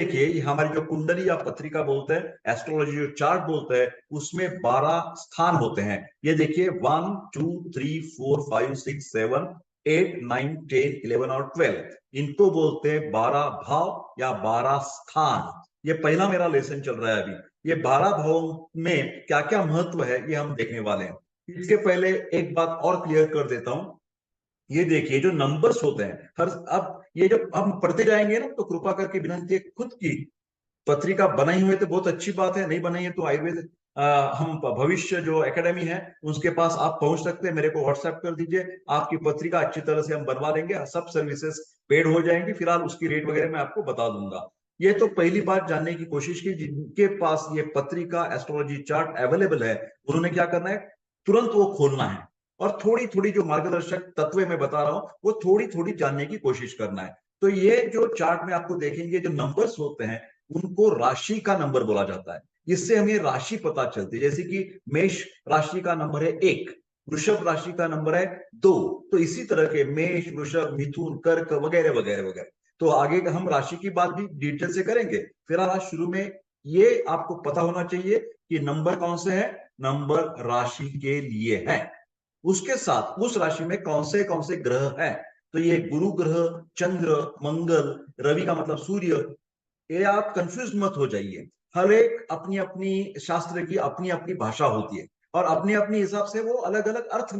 देखिए ये हमारी जो कुंडली या पत्रिका बोलते हैं, एस्ट्रोलॉजी जो चार्ट बोलते हैं, उसमें 12 स्थान होते हैं। ये देखिए 1 2 3 4 5 6 7 8 9 10 11 और 12, इनको बोलते हैं 12 भाव या 12 स्थान। ये पहला मेरा लेसन चल रहा है अभी। ये 12 भावों में क्या क्या महत्व है ये हम देखने वाले हैं। इसके पहले एक बात और क्लियर कर देता हूं। ये देखिए जो नंबर्स होते हैं हर, अब ये जब हम पढ़ते जाएंगे ना, तो कृपा करके विनंती है, खुद की पत्रिका बनाई हुई है तो बहुत अच्छी बात है, नहीं बनाई है तो आयुर्वेद हम भविष्य जो एकेडमी है उसके पास आप पहुंच सकते हैं, मेरे को व्हाट्सएप कर दीजिए, आपकी पत्रिका अच्छी तरह से हम बनवा देंगे, सब सर्विसेज पेड हो जाएंगी। फिलहाल उसकी रेट वगैरह मैं आपको बता दूंगा। ये तो पहली बात जानने की कोशिश की, जिनके पास ये पत्रिका एस्ट्रोलॉजी चार्ट अवेलेबल है उन्होंने क्या करना है, तुरंत वो खोलना है और थोड़ी थोड़ी जो मार्गदर्शक तत्व मैं बता रहा हूं वो थोड़ी थोड़ी जानने की कोशिश करना है। तो ये जो चार्ट में आपको देखेंगे जो नंबर्स होते हैं उनको राशि का नंबर बोला जाता है। इससे हमें राशि पता चलती है, जैसे कि मेष राशि का नंबर है 1, वृषभ राशि का नंबर है 2। तो इसी तरह के मेष, वृषभ, मिथुन, कर्क वगैरह वगैरह वगैरह। तो आगे हम राशि की बात भी डिटेल से करेंगे। फिलहाल आज शुरू में ये आपको पता होना चाहिए कि नंबर कौन से है, नंबर राशि के लिए है। उसके साथ उस राशि में कौन से ग्रह हैं, तो ये गुरु ग्रह, चंद्र, मंगल, रवि का मतलब सूर्य, ये आप कंफ्यूज मत हो जाइए। हर एक अपनी अपनी शास्त्र की अपनी अपनी भाषा होती है और अपने अपने हिसाब से वो अलग अलग अर्थ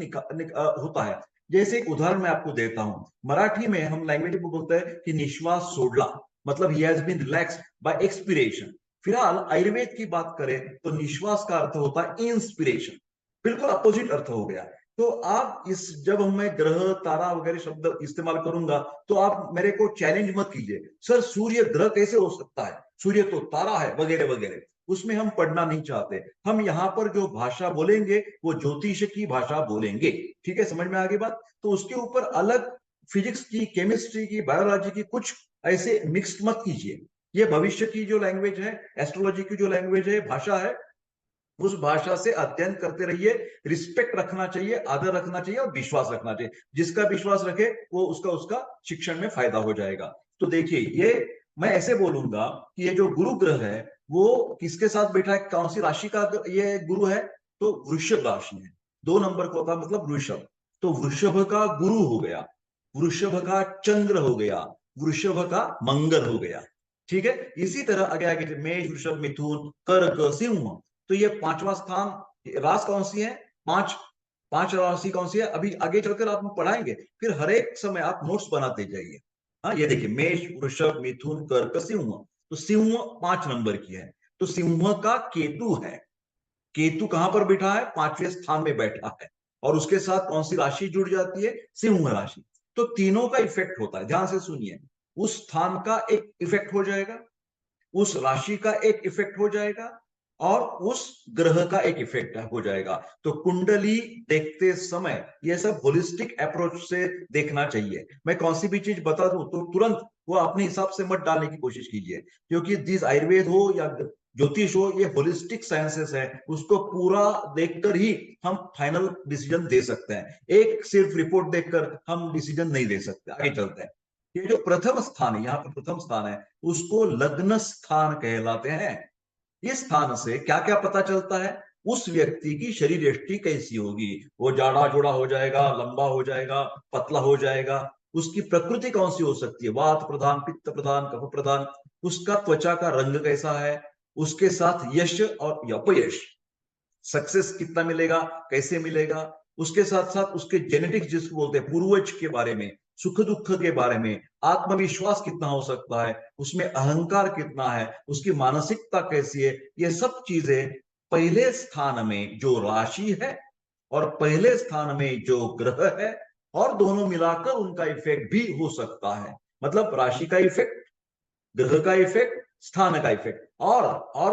होता है। जैसे एक उदाहरण मैं आपको देता हूं, मराठी में हम लैंग्वेज में बोलते हैं कि निश्वास सोडला, मतलब he has been relax by expiration. फिलहाल आयुर्वेद की बात करें तो निश्वास का अर्थ होता है इंस्पिरेशन, बिल्कुल अपोजिट अर्थ हो गया। तो आप इस, जब मैं ग्रह तारा वगैरह शब्द इस्तेमाल करूंगा तो आप मेरे को चैलेंज मत कीजिए, सर सूर्य ग्रह कैसे हो सकता है, सूर्य तो तारा है वगैरह वगैरह, उसमें हम पढ़ना नहीं चाहते। हम यहाँ पर जो भाषा बोलेंगे वो ज्योतिष की भाषा बोलेंगे। ठीक है, समझ में आ गई बात। तो उसके ऊपर अलग फिजिक्स की, केमिस्ट्री की, बायोलॉजी की कुछ ऐसे मिक्स मत कीजिए। ये भविष्य की जो लैंग्वेज है, एस्ट्रोलॉजी की जो लैंग्वेज है, भाषा है, उस भाषा से अध्ययन करते रहिए। रिस्पेक्ट रखना चाहिए, आदर रखना चाहिए और विश्वास रखना चाहिए। जिसका विश्वास रखे वो उसका उसका शिक्षण में फायदा हो जाएगा। तो देखिए ये मैं ऐसे बोलूंगा कि ये जो गुरु ग्रह है वो किसके साथ बैठा है, कौन सी राशि का ये गुरु है, तो वृषभ राशि है। 2 नंबर को होता मतलब वृषभ, तो वृषभ का गुरु हो गया, वृषभ का चंद्र हो गया, वृषभ का मंगल हो गया। ठीक है, इसी तरह आगे आगे मेष, वृषभ, मिथुन, कर्क, सिंह। तो ये 5वां स्थान, राशि कौन सी है, पांच, पांच राशि कौन सी है, अभी आगे चलकर आप पढ़ाएंगे, फिर हर एक समय आप नोट्स बनाते जाइए। हाँ ये देखिए मेष, वृषभ, मिथुन, कर्क, सिंह। तो सिंह 5 नंबर की है। तो सिंह का केतु है, केतु कहां पर बैठा है, 5वें स्थान में बैठा है। और उसके साथ कौन सी राशि जुड़ जाती है, सिंह राशि। तो तीनों का इफेक्ट होता है, ध्यान से सुनिए। उस स्थान का एक इफेक्ट हो जाएगा, उस राशि का एक इफेक्ट हो जाएगा और उस ग्रह का एक इफेक्ट हो जाएगा। तो कुंडली देखते समय यह सब होलिस्टिक अप्रोच से देखना चाहिए। मैं कौन सी भी चीज बता दूं तो तुरंत वो अपने हिसाब से मत डालने की कोशिश कीजिए, क्योंकि दिस आयुर्वेद हो या ज्योतिष हो, ये होलिस्टिक साइंसेस है, उसको पूरा देखकर ही हम फाइनल डिसीजन दे सकते हैं। एक सिर्फ रिपोर्ट देखकर हम डिसीजन नहीं दे सकते। आगे चलते हैं। ये जो प्रथम स्थान है, यहाँ पर प्रथम स्थान है, उसको लग्न स्थान कहलाते हैं। इस स्थान से क्या क्या पता चलता है, उस व्यक्ति की शरीर यष्टि कैसी होगी, वो जाड़ा जोड़ा हो जाएगा, लंबा हो जाएगा, पतला हो जाएगा, उसकी प्रकृति कौन सी हो सकती है, वात प्रधान, पित्त प्रधान, कफ प्रधान, उसका त्वचा का रंग कैसा है, उसके साथ यश और अपयश, सक्सेस कितना मिलेगा, कैसे मिलेगा, उसके साथ साथ उसके जेनेटिक्स जिसको बोलते हैं पूर्वज के बारे में, सुख दुख के बारे में, आत्मविश्वास कितना हो सकता है, उसमें अहंकार कितना है, उसकी मानसिकता कैसी है, ये सब चीजें पहले स्थान में जो राशि है और पहले स्थान में जो ग्रह है, और दोनों मिलाकर उनका इफेक्ट भी हो सकता है। मतलब राशि का इफेक्ट, ग्रह का इफेक्ट, स्थान का इफेक्ट, और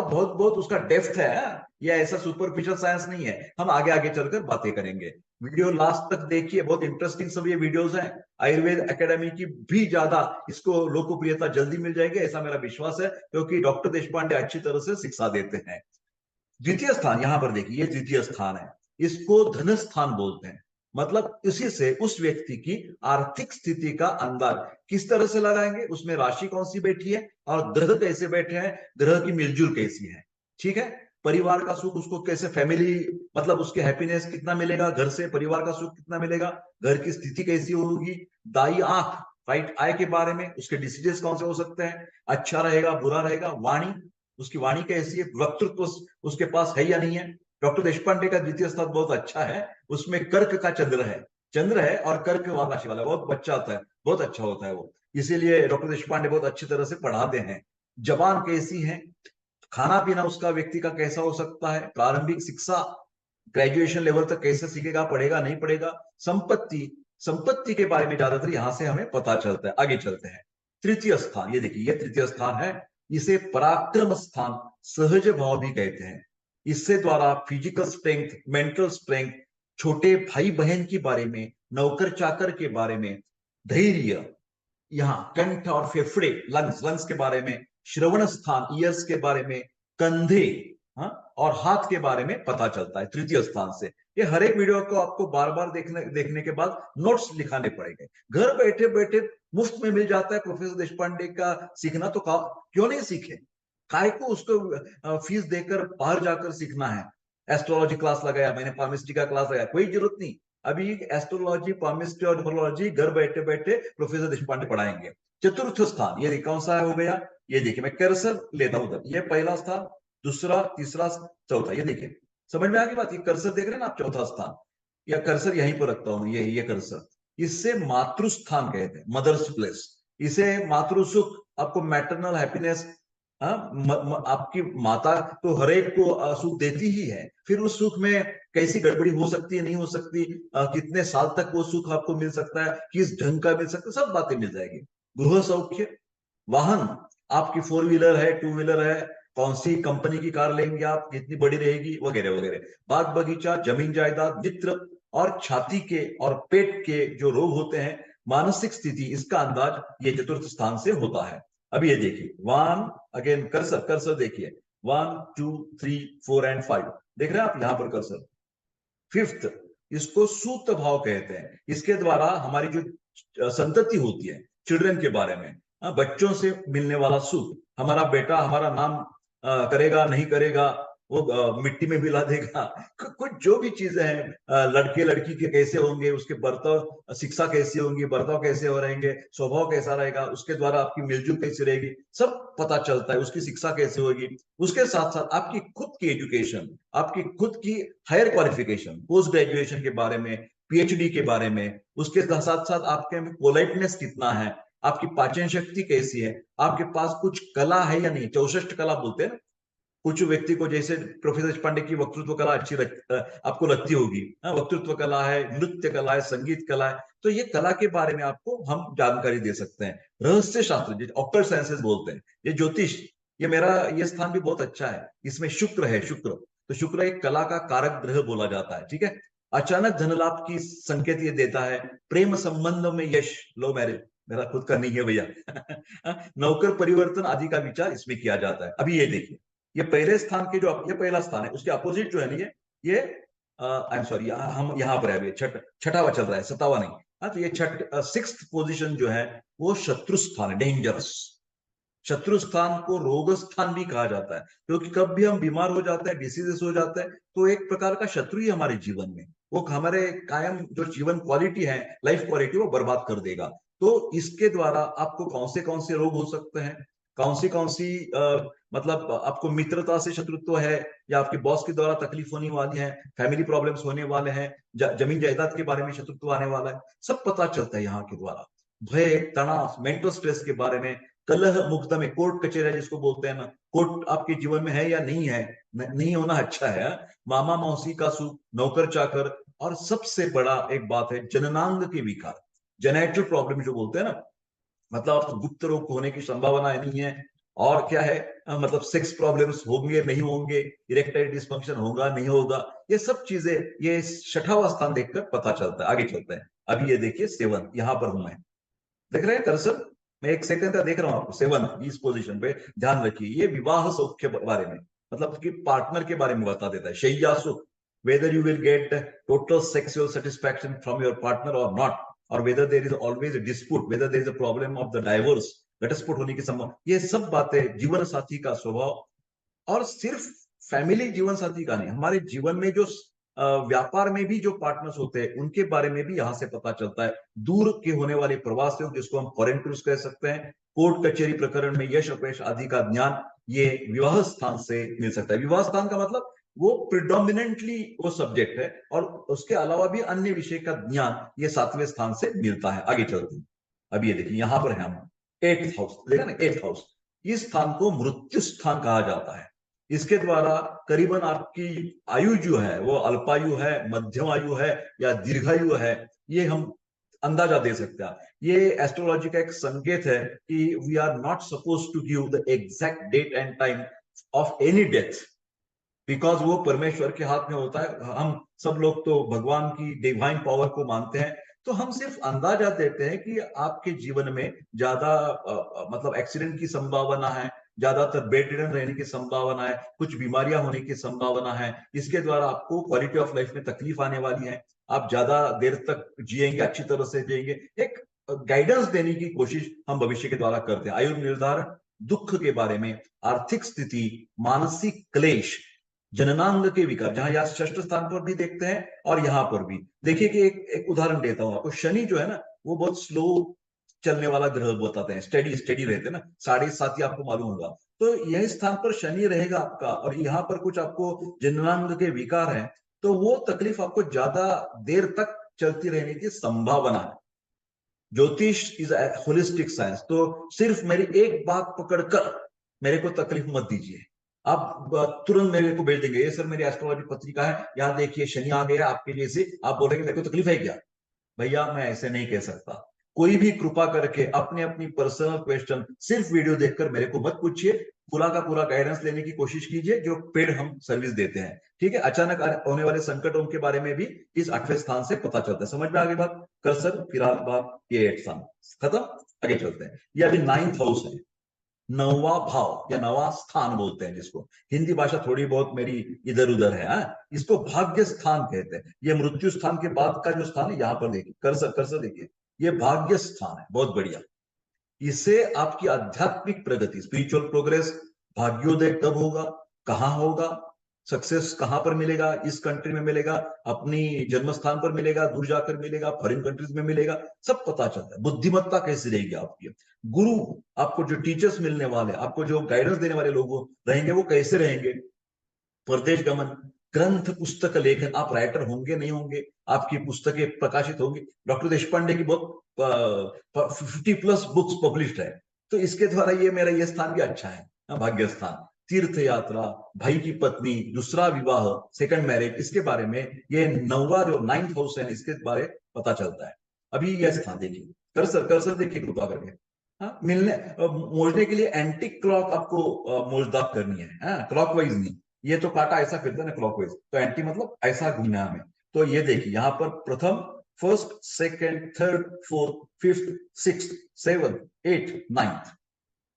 बहुत बहुत उसका डेप्थ है। ये ऐसा सुपरफिशियल साइंस नहीं है। हम आगे आगे चलकर बातें करेंगे। वीडियो लास्ट तक देखिए, बहुत इंटरेस्टिंग सब ये वीडियोस हैं। आयुर्वेद एकेडमी की भी ज्यादा इसको लोकप्रियता जल्दी मिल जाएगी ऐसा मेरा विश्वास है, क्योंकि डॉक्टर देशपांडे अच्छी तरह से शिक्षा देते हैं। द्वितीय स्थान यहां पर देखिए, ये द्वितीय स्थान है, इसको धन स्थान बोलते हैं। मतलब इसी से उस व्यक्ति की आर्थिक स्थिति का अंदाज किस तरह से लगाएंगे, उसमें राशि कौन सी बैठी है और ग्रह कैसे बैठे हैं, ग्रह की मिलजुल कैसी है, ठीक है। परिवार का सुख उसको कैसे, फैमिली मतलब उसके हैप्पीनेस कितना मिलेगा घर से, परिवार का सुख कितना मिलेगा, घर की स्थिति कैसी होगी, दाई आंख राइट आय के बारे में उसके डिसीजन कौन से हो सकते हैं, अच्छा रहेगा बुरा रहेगा, वाणी उसकी वाणी कैसी है, वक्तृत्व उसके पास है या नहीं है। डॉक्टर देशपांडे का द्वितीय स्थान बहुत अच्छा है, उसमें कर्क का चंद्र है और कर्क वाला राशि वाला बहुत बच्चा होता है, बहुत अच्छा होता है वो, इसीलिए डॉक्टर देशपांडे बहुत अच्छी तरह से पढ़ाते हैं। जबान कैसी है, खाना पीना उसका व्यक्ति का कैसा हो सकता है, प्रारंभिक शिक्षा ग्रेजुएशन लेवल तक कैसे सीखेगा, पढ़ेगा नहीं पढ़ेगा, संपत्ति के बारे में ज्यादातर यहां से हमें पता चलता है। आगे चलते हैं, तृतीय स्थान, ये देखिए ये तृतीय स्थान है, इसे पराक्रम स्थान, सहज भाव भी कहते हैं। इससे द्वारा फिजिकल स्ट्रेंथ, मेंटल स्ट्रेंथ, छोटे भाई बहन के बारे में, नौकर चाकर के बारे में, धैर्य, यहाँ कंठ और फेफड़े लंग्स के बारे में, श्रवण स्थान ईयर्स के बारे में, कंधे हाँ और हाथ के बारे में पता चलता है तृतीय स्थान से। ये हर एक वीडियो को आपको बार बार देखने के बाद नोट्स लिखाने पड़ेंगे, घर बैठे बैठे मुफ्त में मिल जाता है प्रोफेसर देशपांडे का सीखना, तो क्यों नहीं सीखे, काय को उसको फीस देकर बाहर जाकर सीखना है। एस्ट्रोलॉजी क्लास लगाया मैंने, पामिस्ट्री का क्लास लगाया, कोई जरूरत नहीं, अभी एस्ट्रोलॉजी पामिस्ट्री और न्यूमरोलॉजी घर बैठे बैठे प्रोफेसर देशपांडे पढ़ाएंगे। चतुर्थ स्थान ये कौन सा हो गया, ये देखिए मैं कर्सर लेता हूं उधर, ये पहला स्थान, दूसरा तीसरा चौथा, ये देखिए समझ में आ गई बात, ये कर्सर देख रहे हैं ना आप, चौथा स्थान, या कर्सर यहीं पर रखता हूं, ये कर्सर, इससे मातृस्थान कहते हैं, मदर्स प्लेस, इसे मातृ सुख, आपको मैटरनल हैप्पीनेस, आपकी माता तो हर एक को सुख देती ही है, फिर उस सुख में कैसी गड़बड़ी हो सकती है नहीं हो सकती, कितने साल तक वो सुख आपको मिल सकता है, किस ढंग का मिल सकता है, सब बातें मिल जाएगी। गृह सौख्य, वाहन आपकी 4 व्हीलर है 2 व्हीलर है, कौन सी कंपनी की कार लेंगे आप, कितनी बड़ी रहेगी, वगैरह वगैरह, बाग बगीचा, जमीन जायदाद, मित्र और छाती के और पेट के जो रोग होते हैं, मानसिक स्थिति, इसका अंदाज ये चतुर्थ स्थान से होता है। अभी ये देखिए वन, अगेन कर्सर देखिए, 1 2 3 4 एंड 5, देख रहे हैं आप यहां पर कर्सर, फिफ्थ, इसको सूक्त भाव कहते हैं, इसके द्वारा हमारी जो संतति होती है, चिल्ड्रन के बारे में, बच्चों से मिलने वाला सुख, हमारा बेटा हमारा नाम करेगा नहीं करेगा, वो मिट्टी में मिला देगा, कुछ जो भी चीजें हैं, लड़के लड़की के कैसे होंगे, उसके बर्ताव, शिक्षा कैसी होंगी, बर्ताव कैसे हो रहेंगे, स्वभाव कैसा रहेगा, उसके द्वारा आपकी मिलजुल कैसी रहेगी, सब पता चलता है, उसकी शिक्षा कैसे होगी, उसके साथ साथ आपकी खुद की एजुकेशन, आपकी खुद की हायर क्वालिफिकेशन, पोस्ट ग्रेजुएशन के बारे में, पीएचडी के बारे में, उसके साथ साथ आपके में पोलाइटनेस कितना है, आपकी पाचन शक्ति कैसी है, आपके पास कुछ कला है या नहीं, 64 कला बोलते हैं ना, कुछ व्यक्ति को, जैसे प्रोफेसर देशपांडे की वक्तृत्व कला आपको लगती होगी, वक्तृत्व कला है, नृत्य कला है, संगीत कला है, तो ये कला के बारे में आपको हम जानकारी दे सकते हैं। रहस्य शास्त्र जिसे ऑक्टल साइंसेस बोलते हैं, ये ज्योतिष, ये स्थान भी बहुत अच्छा है, इसमें शुक्र है, शुक्र, तो शुक्र एक कला का कारक ग्रह बोला जाता है, ठीक है। अचानक धन लाभ की संकेत ये देता है, प्रेम संबंध में यश, लो मैरिज, मेरा खुद का नहीं है भैया नौकर परिवर्तन आदि का विचार इसमें किया जाता है। अभी ये देखिए, ये पहले स्थान के जो, ये पहला स्थान है, उसके अपोजिट जो है ना, ये आई एम सॉरी, हम यहाँ पर है अभी, छठावा चल रहा है, सतावा नहीं, तो ये सिक्स्थ पोजीशन जो है वो शत्रु स्थान है, डेंजरस। शत्रु स्थान को रोग स्थान भी कहा जाता है, क्योंकि कब भी हम बीमार हो जाते हैं, डिसीजेस हो जाते हैं, तो एक प्रकार का शत्रु ही हमारे जीवन में, वो हमारे कायम जो जीवन क्वालिटी है, लाइफ क्वालिटी, वो बर्बाद कर देगा। तो इसके द्वारा आपको कौन से रोग हो सकते हैं, कौन सी मतलब आपको मित्रता से शत्रुत्व है, या आपके बॉस के द्वारा तकलीफ होने वाली है, फैमिली प्रॉब्लम्स होने वाले हैं, जमीन जायदाद के बारे में शत्रुत्व आने वाला है, सब पता चलता है यहाँ के द्वारा। भय, तनाव, मेंटल स्ट्रेस के बारे में, कलह मुकदमे, कोर्ट कचहरी जिसको बोलते हैं ना, कोर्ट आपके जीवन में है या नहीं है, नहीं होना अच्छा है, मामा मौसी का सुख, नौकर चाकर, और सबसे बड़ा एक बात है जननांग के विकार, जेनेटल प्रॉब्लम जो बोलते हैं ना, मतलब आपको गुप्त रोग होने की संभावना नहीं है, और क्या है, मतलब सेक्स प्रॉब्लम्स होंगे नहीं होंगे, इरेक्टाइल डिस्फंक्शन होगा नहीं होगा, ये सब चीजें ये छठावा स्थान देखकर पता चलता है। आगे चलते हैं, अभी ये देखिए 7, यहां पर हूं मैं, देख रहे हैं दरअसल, मैं एक सेकंड का देख रहा हूं आपको, 7 इस पोजीशन पे ध्यान रखिए, ये विवाह सुख के बारे में, मतलब कि पार्टनर के बारे में बता देता है, शैया सुख, whether you will get total sexual satisfaction from your partner or not, or whether there is always a dispute, whether there is a problem of the divorce, घटस्फोट होने की संभावना, ये सब बातें जीवन साथी का स्वभाव, और सिर्फ फैमिली जीवन साथी का नहीं, हमारे जीवन में जो व्यापार में भी जो पार्टनर्स होते हैं उनके बारे में भी यहां से पता चलता है। दूर के होने वाले प्रवासियों, जिसको हम फॉरेन टूर्स कह सकते हैं, कोर्ट कचहरी प्रकरण में यश अपयश आदि का ज्ञान ये विवाह स्थान से मिल सकता है। विवाह स्थान का मतलब वो प्रिडोमिनेंटली वो सब्जेक्ट है, और उसके अलावा भी अन्य विषय का ज्ञान ये 7वें स्थान से मिलता है। आगे चलते हैं। अब ये देखिए यहां पर है हम 8th हाउस, देखा ना 8th हाउस, इस स्थान को मृत्यु स्थान कहा जाता है। इसके द्वारा करीबन आपकी आयु जो है वो अल्पायु है, मध्यम आयु है या दीर्घायु है, ये हम अंदाजा दे सकते हैं। ये एस्ट्रोलॉजी का एक संकेत है कि we are not suppose to give the exact date and time of any death, because वो परमेश्वर के हाथ में होता है। हम सब लोग तो भगवान की डिवाइन पावर को मानते हैं, तो हम सिर्फ अंदाजा देते हैं कि आपके जीवन में ज्यादा मतलब एक्सीडेंट की संभावना है, ज्यादातर बेड रिडन रहने की संभावना है, कुछ बीमारियां होने की संभावना है, इसके द्वारा आपको क्वालिटी ऑफ लाइफ में तकलीफ आने वाली है, आप ज्यादा देर तक जिएंगे, अच्छी तरह से जिएंगे। एक गाइडेंस देने की कोशिश हम भविष्य के द्वारा करते हैं। आयु निर्धारण, दुख के बारे में, आर्थिक स्थिति, मानसिक क्लेश, जननांग के विकार, जहां यहाँ 6th स्थान पर भी देखते हैं और यहां पर भी देखिए कि एक उदाहरण देता हूं आपको। शनि जो है ना वो बहुत स्लो चलने वाला ग्रह बताते हैं, स्टेडी स्टेडी रहते हैं ना, 7.5 ही आपको मालूम होगा। तो यह स्थान पर शनि रहेगा आपका, और यहाँ पर कुछ आपको जननांग के विकार है, तो वो तकलीफ आपको ज्यादा देर तक चलती रहने की संभावना है। ज्योतिष इज होलिस्टिक साइंस, तो सिर्फ मेरी एक बात पकड़कर मेरे को तकलीफ मत दीजिए। आप तुरंत मेरे को भेज देंगे, ये सर मेरी एस्ट्रोलॉजी पत्रिका है, यहाँ देखिए शनि आ गया आपके जैसे, आप बोलेंगे मेरे को तकलीफ है क्या? भैया मैं ऐसे नहीं कह सकता। कोई भी कृपा करके अपने अपनी पर्सनल क्वेश्चन सिर्फ वीडियो देखकर मेरे को मत पूछिए, पूरा का पूरा गाइडेंस लेने की कोशिश कीजिए जो पेड हम सर्विस देते हैं। ठीक है, अचानक होने वाले संकटों के बारे में भी इस 8वें स्थान से पता चलता है। समझ में आगे बात? कर्सर फिलहाल बात ये 8 स्थान खत्म, आगे चलते हैं। ये अभी 9th हाउस है, 9वां भाव या 9वां स्थान बोलते हैं जिसको। हिंदी भाषा थोड़ी बहुत मेरी इधर उधर है, इसको भाग्य स्थान कहते हैं। ये मृत्यु स्थान के बाद का जो स्थान है, यहाँ पर देखिए कर्सर कर्सर देखिए, ये भाग्य स्थान है, बहुत बढ़िया। इससे आपकी आध्यात्मिक प्रगति, स्पिरिचुअल प्रोग्रेस, भाग्योदय कब होगा, कहाँ होगा, सक्सेस कहां पर मिलेगा, इस कंट्री में मिलेगा, अपनी जन्म स्थान पर मिलेगा, दूर जाकर मिलेगा, फॉरेन कंट्रीज में मिलेगा, सब पता चलता है। बुद्धिमत्ता कैसी रहेगी आपकी, गुरु आपको जो टीचर्स मिलने वाले, आपको जो गाइडेंस देने वाले लोग रहेंगे वो कैसे रहेंगे, प्रदेश गमन, ग्रंथ पुस्तक लेखन, आप राइटर होंगे नहीं होंगे, आपकी पुस्तकें प्रकाशित होंगी। डॉक्टर देशपांडे की बहुत 50+ बुक्स पब्लिश्ड है, तो इसके द्वारा ये मेरा ये स्थान भी अच्छा है, भाग्य स्थान। तीर्थ यात्रा, भाई की पत्नी, दूसरा विवाह, सेकंड मैरिज, इसके बारे में ये 9वां जो 9th हाउस है इसके बारे पता चलता है। अभी यह स्थान देखिए, कर्सर कर्सर देखिए कृपा करके। हाँ, मिलने मोड़ने के लिए एंटी क्लॉक आपको मोजदात करनी है, क्लॉकवाइज नहीं। ये तो कांटा ऐसा फिरता है ना क्लॉकवाइज, तो एंटी मतलब ऐसा घूमना हमें। तो ये देखिए यहाँ पर प्रथम, first, second, third, fourth, fifth, 6th, 7th, 8th, 9th,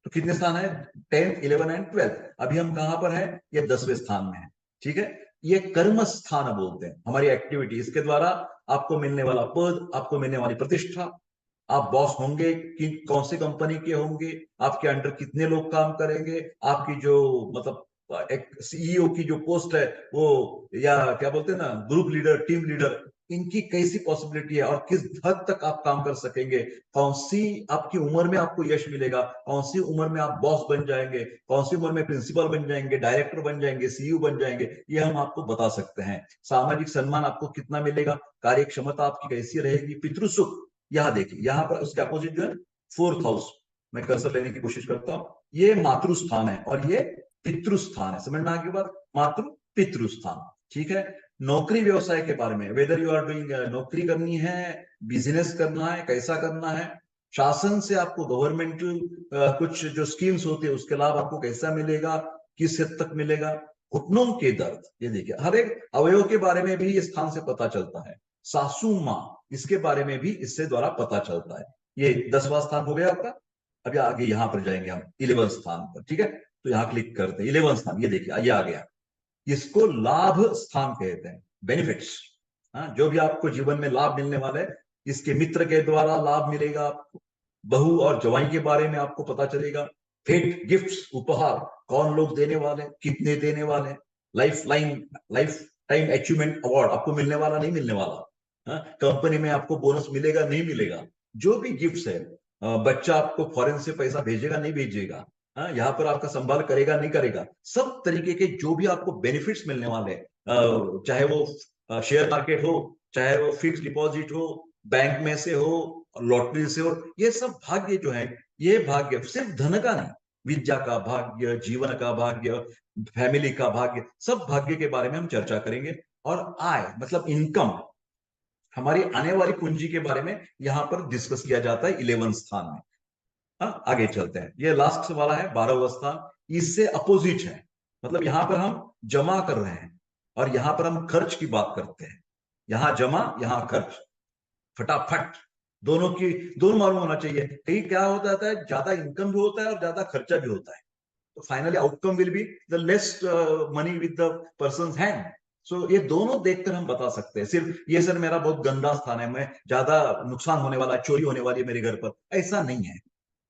तो कितने स्थान है? 10th, 11th and 12th। अभी हम कहां पर हैं? ये 10वें स्थान में है। ठीक है, ये कर्म स्थान बोलते हैं, हमारी एक्टिविटी, इसके द्वारा आपको मिलने वाला पद, आपको मिलने वाली प्रतिष्ठा, आप बॉस होंगे कि कौन सी कंपनी के होंगे, आपके अंडर कितने लोग काम करेंगे, आपकी जो मतलब एक सीईओ की जो पोस्ट है वो, या क्या बोलते हैं ना, ग्रुप लीडर, टीम लीडर, इनकी कैसी पॉसिबिलिटी है और किस हद तक आप काम कर सकेंगे, कौन सी आपकी उम्र में आपको यश मिलेगा, कौन सी उम्र में आप बॉस बन जाएंगे, कौन सी उम्र में प्रिंसिपल बन जाएंगे, डायरेक्टर बन जाएंगे, सीईओ बन जाएंगे, ये हम आपको बता सकते हैं। सामाजिक सम्मान आपको कितना मिलेगा, कार्य क्षमता आपकी कैसी रहेगी, पितृसुख, यहाँ देखिए यहाँ पर उसके अपोजिट जो है 4th हाउस, मैं कर्सर लेने की कोशिश करता हूँ, ये मातृस्थान है और ये पितृस्थान है। समझ में आ गई बात, मातृ पितृस्थान। ठीक है, नौकरी व्यवसाय के बारे में, वेदर यू आर डूइंग, नौकरी करनी है, बिजनेस करना है, कैसा करना है, शासन से आपको गवर्नमेंटल कुछ जो स्कीम्स होती है उसके लाभ आपको कैसा मिलेगा, किस हद तक मिलेगा, घुटनों के दर्द, ये देखिए हर एक अवयव के बारे में भी इस स्थान से पता चलता है। सासू माँ, इसके बारे में भी इससे द्वारा पता चलता है। ये 10वां स्थान हो गया आपका। अभी आगे यहां पर जाएंगे हम 11वें स्थान पर। ठीक है, तो यहां क्लिक करते हैं 11वां स्थान, ये देखिए ये आ गया, इसको लाभ स्थान कहते हैं। बेनिफिट्स, जो भी आपको जीवन में लाभ मिलने वाले हैं, इसके मित्र के द्वारा लाभ मिलेगा आपको, बहू और जवाई के बारे में आपको पता चलेगा, भेंट गिफ्ट्स उपहार कौन लोग देने वाले, कितने देने वाले, लाइफ टाइम अचीवमेंट अवार्ड आपको मिलने वाला नहीं मिलने वाला, कंपनी में आपको बोनस मिलेगा नहीं मिलेगा, जो भी गिफ्ट्स है, बच्चा आपको फॉरेन से पैसा भेजेगा नहीं भेजेगा, यहाँ पर आपका संभाल करेगा नहीं करेगा, सब तरीके के जो भी आपको बेनिफिट्स मिलने वाले हैं, चाहे वो शेयर मार्केट हो, चाहे वो फिक्स डिपॉजिट हो, बैंक में से हो, लॉटरी से हो, ये सब भाग्य जो है, ये भाग्य सिर्फ धन का नहीं, विद्या का भाग्य, जीवन का भाग्य, फैमिली का भाग्य, सब भाग्य के बारे में हम चर्चा करेंगे। और आय मतलब इनकम, हमारी आने वाली पूंजी के बारे में यहां पर डिस्कस किया जाता है 11 स्थान में। आगे चलते हैं, ये लास्ट वाला है 12वां स्थान, इससे अपोजिट है, मतलब यहां पर हम जमा कर रहे हैं और यहां पर हम खर्च की बात करते हैं, यहां जमा यहां खर्च, फटाफट दोनों मालूम होना चाहिए। कहीं क्या होता है, ज्यादा इनकम भी होता है और ज्यादा खर्चा भी होता है, तो finally outcome will be the less money with the person hand. So ये दोनों देखकर हम बता सकते हैं, सिर्फ ये सर मेरा बहुत गंदा स्थान है, मैं ज्यादा नुकसान होने वाला, चोरी होने वाली है मेरे घर पर, ऐसा नहीं है।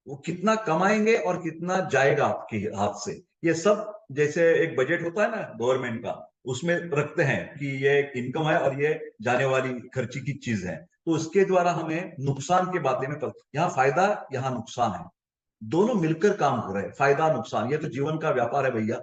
वो कितना कमाएंगे और कितना जाएगा आपके हाथ से, ये सब जैसे एक बजट होता है ना गवर्नमेंट का, उसमें रखते हैं कि ये इनकम है और ये जाने वाली खर्ची की चीज है, तो उसके द्वारा हमें नुकसान के बारे में यहाँ फायदा यहाँ नुकसान है, दोनों मिलकर काम कर रहे हैं, फायदा नुकसान, ये तो जीवन का व्यापार है भैया।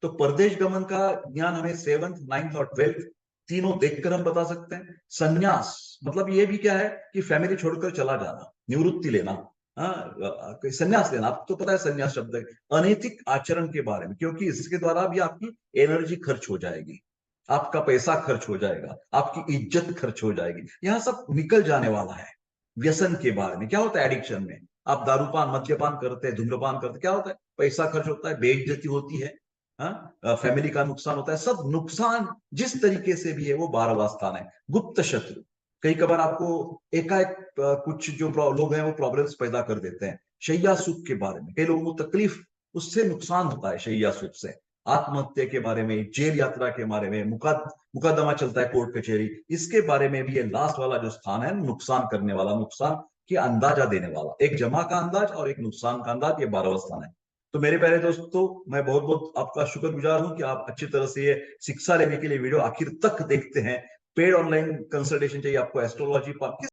तो परदेश गमन का ज्ञान हमें 7th 9th और 12th तीनों देखकर हम बता सकते हैं। संन्यास मतलब ये भी क्या है कि फैमिली छोड़कर चला जाना, निवृत्ति लेना, संन्यास लेना, आपको तो पता है संन्यास शब्द है, अनैतिक आचरण के बारे में, क्योंकि इसके द्वारा भी आपकी एनर्जी खर्च हो जाएगी, आपका पैसा खर्च हो जाएगा, आपकी इज्जत खर्च हो जाएगी, यहाँ सब निकल जाने वाला है। व्यसन के बारे में क्या होता है, एडिक्शन में आप दारूपान मद्यपान करते हैं, धूम्रपान करते हैं, क्या होता है, पैसा खर्च होता है, बेइज्जती होती है, फैमिली का नुकसान होता है, सब नुकसान जिस तरीके से भी है वो 12वां स्थान है। गुप्त शत्रु, कई कबार आपको एकाएक कुछ जो लोग हैं वो प्रॉब्लम्स पैदा कर देते हैं। शैया सुख के बारे में, कई लोगों को तकलीफ, उससे नुकसान होता है शैया सुख से। आत्महत्या के बारे में, जेल यात्रा के बारे में, मुकदमा चलता है कोर्ट कचहरी, इसके बारे में भी ये लास्ट वाला जो स्थान है, नुकसान करने वाला, नुकसान की अंदाजा देने वाला, एक जमा का अंदाज और एक नुकसान का अंदाज, ये 12वां स्थान है। तो मेरे प्यारे दोस्तों, मैं बहुत बहुत आपका शुक्रगुजार हूं कि आप अच्छी तरह से ये शिक्षा लेने के लिए वीडियो आखिर तक देखते हैं। पेड ऑनलाइन कंसल्टेशन चाहिए आपको, एस्ट्रोलॉजी पर किस